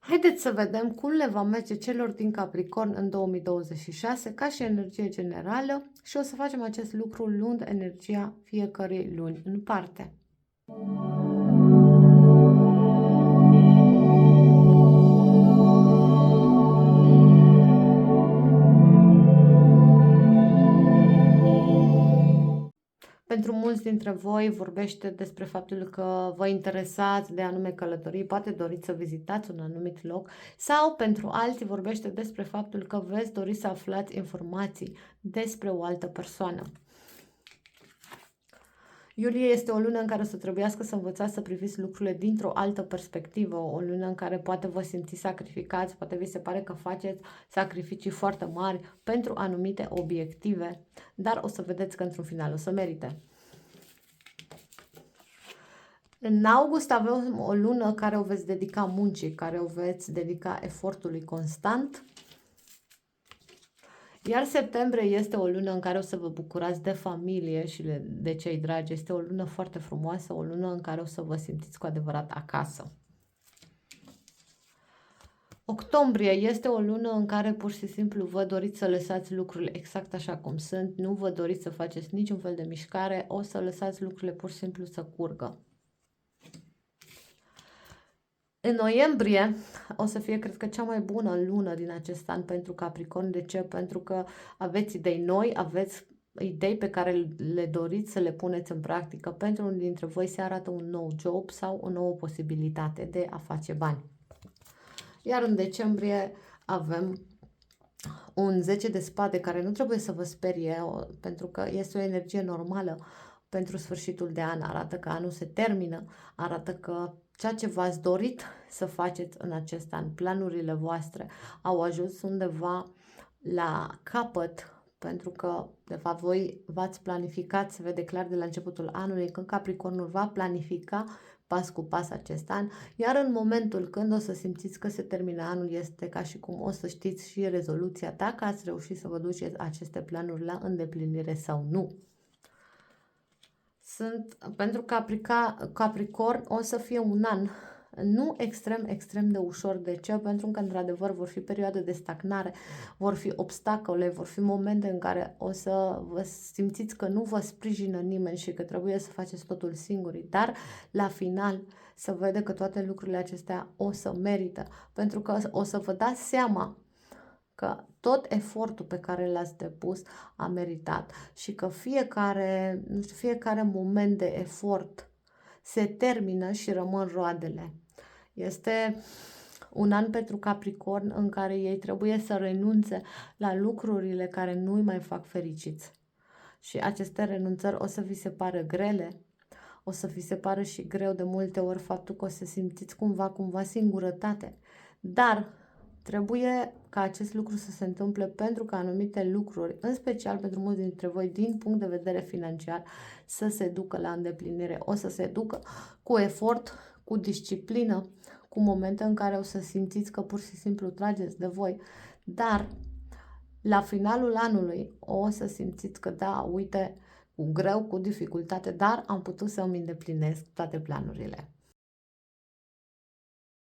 Haideți să vedem cum le va merge celor din Capricorn în 2026 ca și energie generală și o să facem acest lucru luând energia fiecărei luni în parte. Pentru mulți dintre voi vorbește despre faptul că vă interesați de anume călătorii, poate doriți să vizitați un anumit loc, sau pentru alții vorbește despre faptul că veți dori să aflați informații despre o altă persoană. Iulie este o lună în care o să trebuiască să învățați să priviți lucrurile dintr-o altă perspectivă, o lună în care poate vă simțiți sacrificați, poate vi se pare că faceți sacrificii foarte mari pentru anumite obiective, dar o să vedeți că într-un final o să merite. În august avem o lună care o veți dedica muncii, care o veți dedica efortului constant. Iar septembrie este o lună în care o să vă bucurați de familie și de cei dragi. Este o lună foarte frumoasă, o lună în care o să vă simțiți cu adevărat acasă. Octombrie este o lună în care pur și simplu vă doriți să lăsați lucrurile exact așa cum sunt, nu vă doriți să faceți niciun fel de mișcare, o să lăsați lucrurile pur și simplu să curgă. În noiembrie o să fie, cred că, cea mai bună lună din acest an pentru Capricorn. De ce? Pentru că aveți idei noi, aveți idei pe care le doriți să le puneți în practică. Pentru unii dintre voi se arată un nou job sau o nouă posibilitate de a face bani. Iar în decembrie avem un 10 de spade care nu trebuie să vă sperie, pentru că este o energie normală pentru sfârșitul de an. Arată că anul se termină, arată că ceea ce v-ați dorit să faceți în acest an, planurile voastre au ajuns undeva la capăt, pentru că, de fapt, voi v-ați planificat, se vede clar de la începutul anului, când Capricornul va planifica pas cu pas acest an, iar în momentul când o să simțiți că se termină anul, este ca și cum o să știți și rezoluția dacă ați reușit să vă duceți aceste planuri la îndeplinire sau nu. Pentru Capricorn o să fie un an nu extrem de ușor. De ce? Pentru că într-adevăr vor fi perioade de stagnare, vor fi obstacole, vor fi momente în care o să vă simțiți că nu vă sprijină nimeni și că trebuie să faceți totul singuri, dar la final se vede că toate lucrurile acestea o să merită, pentru că o să vă dați seama că tot efortul pe care l-ați depus a meritat și că fiecare, nu știu, fiecare moment de efort se termină și rămân roadele. Este un an pentru Capricorn în care ei trebuie să renunțe la lucrurile care nu îi mai fac fericiți. Și aceste renunțări o să vi se pară grele, o să vi se pară și greu de multe ori faptul că o să simțiți cumva singurătate. Dar trebuie ca acest lucru să se întâmple pentru că anumite lucruri, în special pentru mulți dintre voi, din punct de vedere financiar, să se ducă la îndeplinire. O să se ducă cu efort, cu disciplină, cu momente în care o să simțiți că pur și simplu trageți de voi, dar la finalul anului o să simțiți că da, uite, cu greu, cu dificultate, dar am putut să îmi îndeplinesc toate planurile.